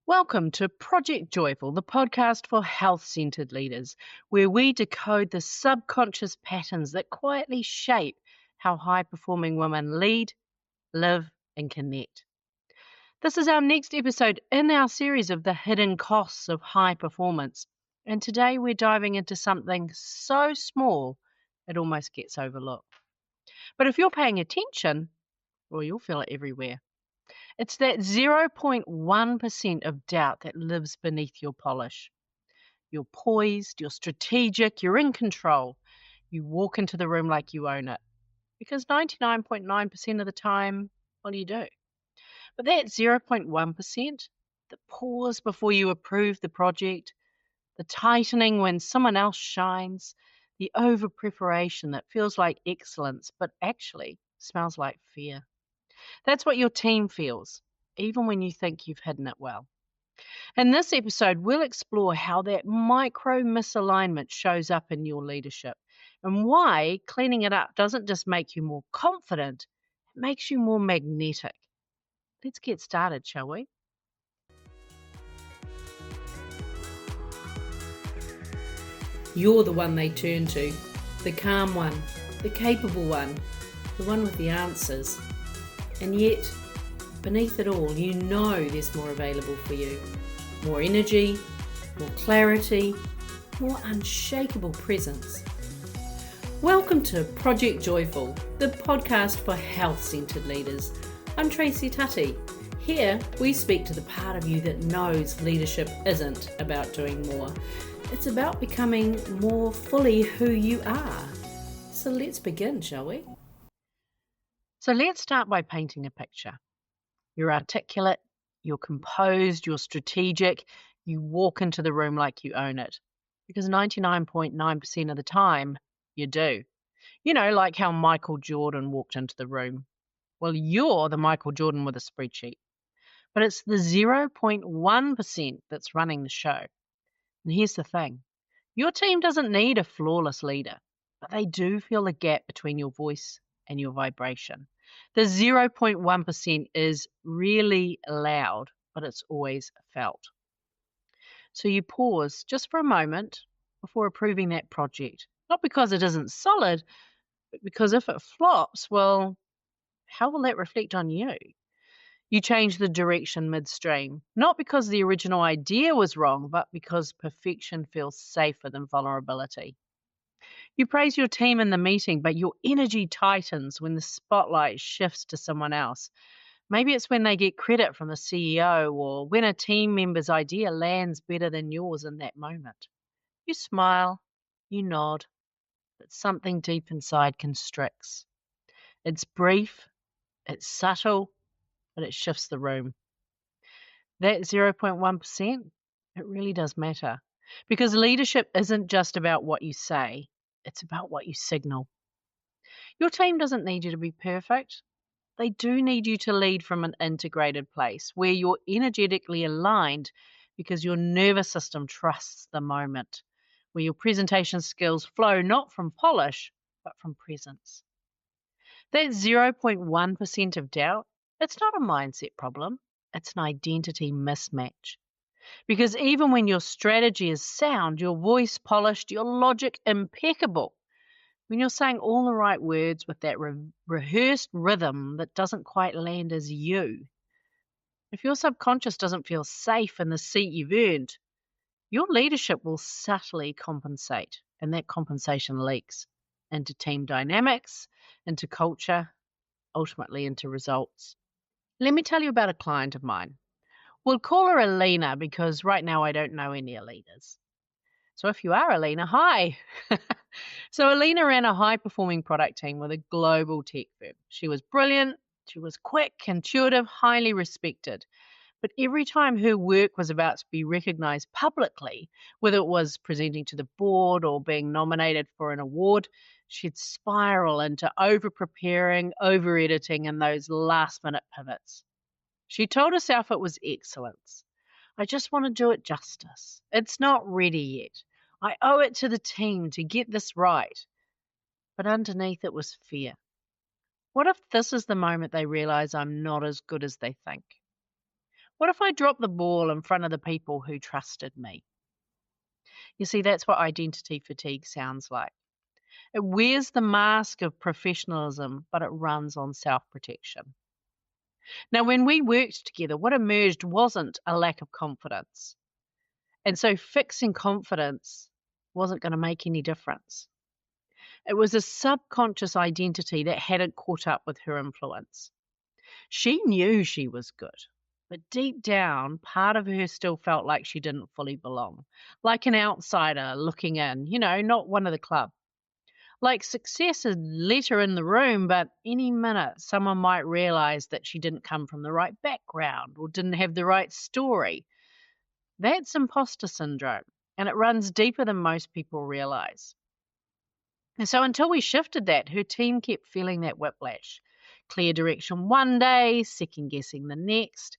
Welcome to Project Joyful, the podcast for health-centered leaders, where we decode the subconscious patterns that quietly shape how high-performing women lead, live, and connect. This is our next episode in our series of the hidden costs of high performance, and today we're diving into something so small it almost gets overlooked. But if you're paying attention, well, you'll feel it everywhere. It's that 0.1% of doubt that lives beneath your polish. You're poised, you're strategic, you're in control. You walk into the room like you own it. Because 99.9% of the time, well, you do. But that 0.1%, the pause before you approve the project, the tightening when someone else shines, the over-preparation that feels like excellence but actually smells like fear. That's what your team feels, even when you think you've hidden it well. In this episode, we'll explore how that micro-misalignment shows up in your leadership and why cleaning it up doesn't just make you more confident, it makes you more magnetic. Let's get started, shall we? You're the one they turn to, the calm one, the capable one, the one with the answers. And yet, beneath it all, you know there's more available for you. More energy, more clarity, more unshakable presence. Welcome to Project Joyful, the podcast for health-centered leaders. I'm Tracy Tutty. Here, we speak to the part of you that knows leadership isn't about doing more. It's about becoming more fully who you are. So let's begin, shall we? So let's start by painting a picture. You're articulate, you're composed, you're strategic, you walk into the room like you own it. Because 99.9% of the time, you do. You know, like how Michael Jordan walked into the room. Well, you're the Michael Jordan with a spreadsheet. But it's the 0.1% that's running the show. And here's the thing. Your team doesn't need a flawless leader, but they do feel the gap between your voice and your vibration. The 0.1% is really loud, but it's always felt. So you pause just for a moment before approving that project. Not because it isn't solid, but because if it flops, well, how will that reflect on you? You change the direction midstream, not because the original idea was wrong, but because perfection feels safer than vulnerability. You praise your team in the meeting, but your energy tightens when the spotlight shifts to someone else. Maybe it's when they get credit from the CEO or when a team member's idea lands better than yours in that moment. You smile, you nod, but something deep inside constricts. It's brief, it's subtle, but it shifts the room. That 0.1%, it really does matter. Because leadership isn't just about what you say, it's about what you signal. Your team doesn't need you to be perfect. They do need you to lead from an integrated place where you're energetically aligned because your nervous system trusts the moment, where your presentation skills flow not from polish, but from presence. That 0.1% of doubt, it's not a mindset problem. It's an identity mismatch. Because even when your strategy is sound, your voice polished, your logic impeccable, when you're saying all the right words with that rehearsed rhythm that doesn't quite land as you, if your subconscious doesn't feel safe in the seat you've earned, your leadership will subtly compensate, and that compensation leaks into team dynamics, into culture, ultimately into results. Let me tell you about a client of mine. We'll call her Alina because right now I don't know any Alinas. So if you are Alina, hi. So Alina ran a high-performing product team with a global tech firm. She was brilliant, she was quick, intuitive, highly respected. But every time her work was about to be recognized publicly, whether it was presenting to the board or being nominated for an award, she'd spiral into over-preparing, over-editing, and those last-minute pivots. She told herself it was excellence. I just want to do it justice. It's not ready yet. I owe it to the team to get this right. But underneath it was fear. What if this is the moment they realize I'm not as good as they think? What if I dropped the ball in front of the people who trusted me? You see, that's what identity fatigue sounds like. It wears the mask of professionalism, but it runs on self-protection. Now, when we worked together, what emerged wasn't a lack of confidence. And so fixing confidence wasn't going to make any difference. It was a subconscious identity that hadn't caught up with her influence. She knew she was good, but deep down, part of her still felt like she didn't fully belong, like an outsider looking in, not one of the club. Like success had let her in the room, but any minute someone might realize that she didn't come from the right background or didn't have the right story. That's imposter syndrome, and it runs deeper than most people realize. And so until we shifted that, her team kept feeling that whiplash. Clear direction one day, second guessing the next.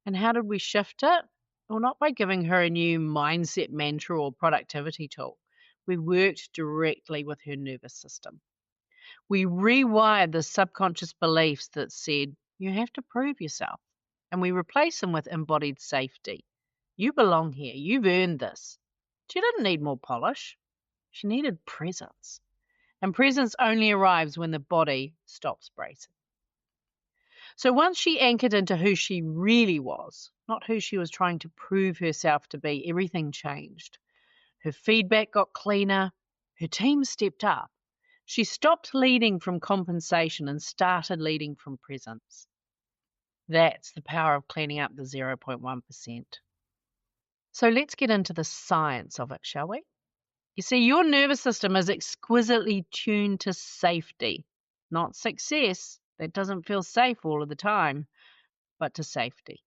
And how did we shift it? Well, not by giving her a new mindset mantra or productivity tool. We worked directly with her nervous system. We rewired the subconscious beliefs that said, you have to prove yourself. And we replaced them with embodied safety. You belong here. You've earned this. She didn't need more polish. She needed presence. And presence only arrives when the body stops bracing. So once she anchored into who she really was, not who she was trying to prove herself to be, everything changed. Her feedback got cleaner. Her team stepped up. She stopped leading from compensation and started leading from presence. That's the power of cleaning up the 0.1%. So let's get into the science of it, shall we? You see, your nervous system is exquisitely tuned to safety, not success. That doesn't feel safe all of the time, but to safety.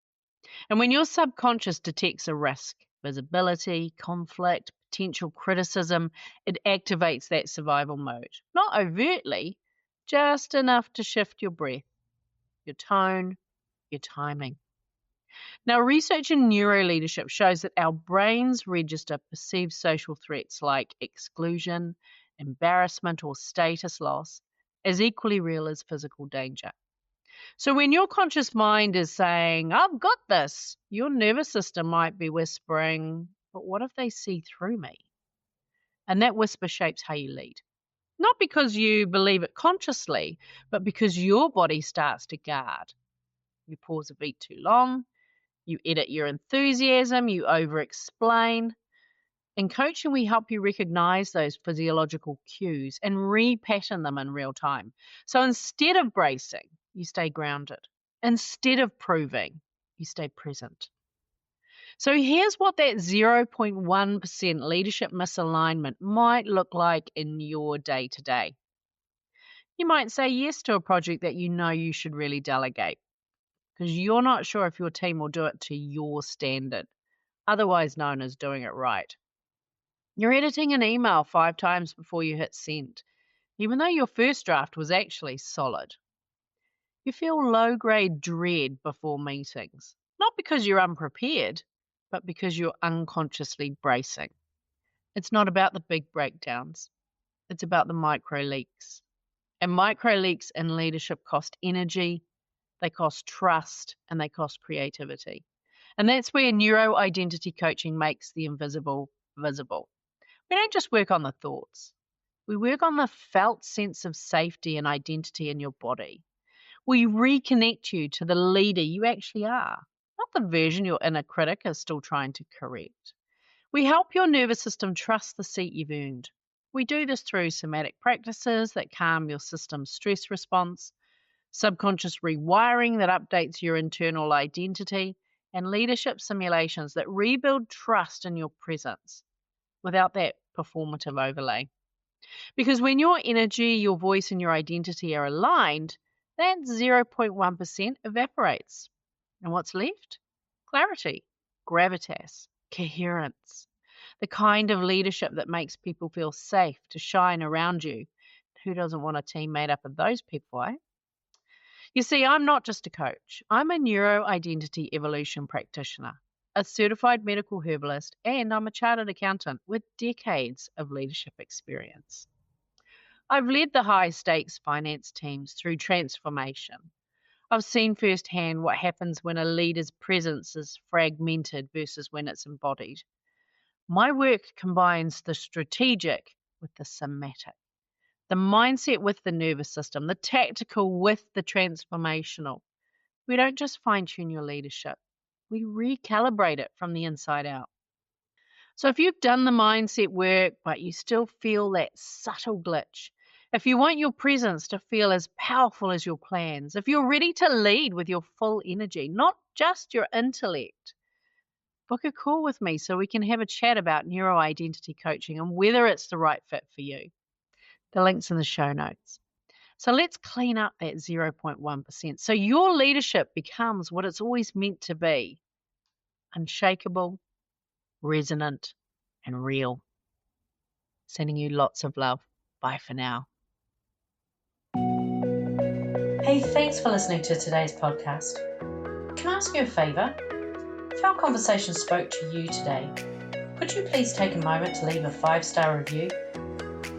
And when your subconscious detects a risk, visibility, conflict, potential criticism, it activates that survival mode. Not overtly, just enough to shift your breath, your tone, your timing. Now, research in neuroleadership shows that our brains register perceived social threats like exclusion, embarrassment, or status loss as equally real as physical danger. So when your conscious mind is saying, I've got this, your nervous system might be whispering, but what if they see through me? And that whisper shapes how you lead. Not because you believe it consciously, but because your body starts to guard. You pause a beat too long, you edit your enthusiasm, you over-explain. In coaching, we help you recognize those physiological cues and repattern them in real time. So instead of bracing, you stay grounded. Instead of proving, you stay present. So here's what that 0.1% leadership misalignment might look like in your day-to-day. You might say yes to a project that you know you should really delegate because you're not sure if your team will do it to your standard, otherwise known as doing it right. You're editing an email 5 times before you hit send, even though your first draft was actually solid. You feel low-grade dread before meetings, not because you're unprepared, but because you're unconsciously bracing. It's not about the big breakdowns. It's about the micro leaks. And micro leaks in leadership cost energy, they cost trust, and they cost creativity. And that's where neuro-identity coaching makes the invisible visible. We don't just work on the thoughts. We work on the felt sense of safety and identity in your body. We reconnect you to the leader you actually are, not the version your inner critic is still trying to correct. We help your nervous system trust the seat you've earned. We do this through somatic practices that calm your system's stress response, subconscious rewiring that updates your internal identity, and leadership simulations that rebuild trust in your presence without that performative overlay. Because when your energy, your voice, and your identity are aligned, that 0.1% evaporates. And what's left? Clarity, gravitas, coherence. The kind of leadership that makes people feel safe to shine around you. Who doesn't want a team made up of those people, eh? You see, I'm not just a coach. I'm a neuro-identity evolution practitioner, a certified medical herbalist, and I'm a chartered accountant with decades of leadership experience. I've led the high-stakes finance teams through transformation. I've seen firsthand what happens when a leader's presence is fragmented versus when it's embodied. My work combines the strategic with the somatic, the mindset with the nervous system, the tactical with the transformational. We don't just fine-tune your leadership, we recalibrate it from the inside out. So if you've done the mindset work, but you still feel that subtle glitch, if you want your presence to feel as powerful as your plans, if you're ready to lead with your full energy, not just your intellect, book a call with me so we can have a chat about neuroidentity coaching and whether it's the right fit for you. The link's in the show notes. So let's clean up that 0.1% so your leadership becomes what it's always meant to be: unshakable, resonant, and real. Sending you lots of love. Bye for now. Hey, thanks for listening to today's podcast. Can I ask you a favour? If our conversation spoke to you today, could you please take a moment to leave a 5-star review?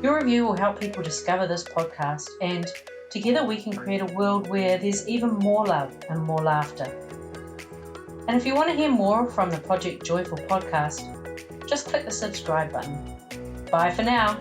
Your review will help people discover this podcast, and together we can create a world where there's even more love and more laughter. And if you want to hear more from the Project Joyful podcast, just click the subscribe button. Bye for now.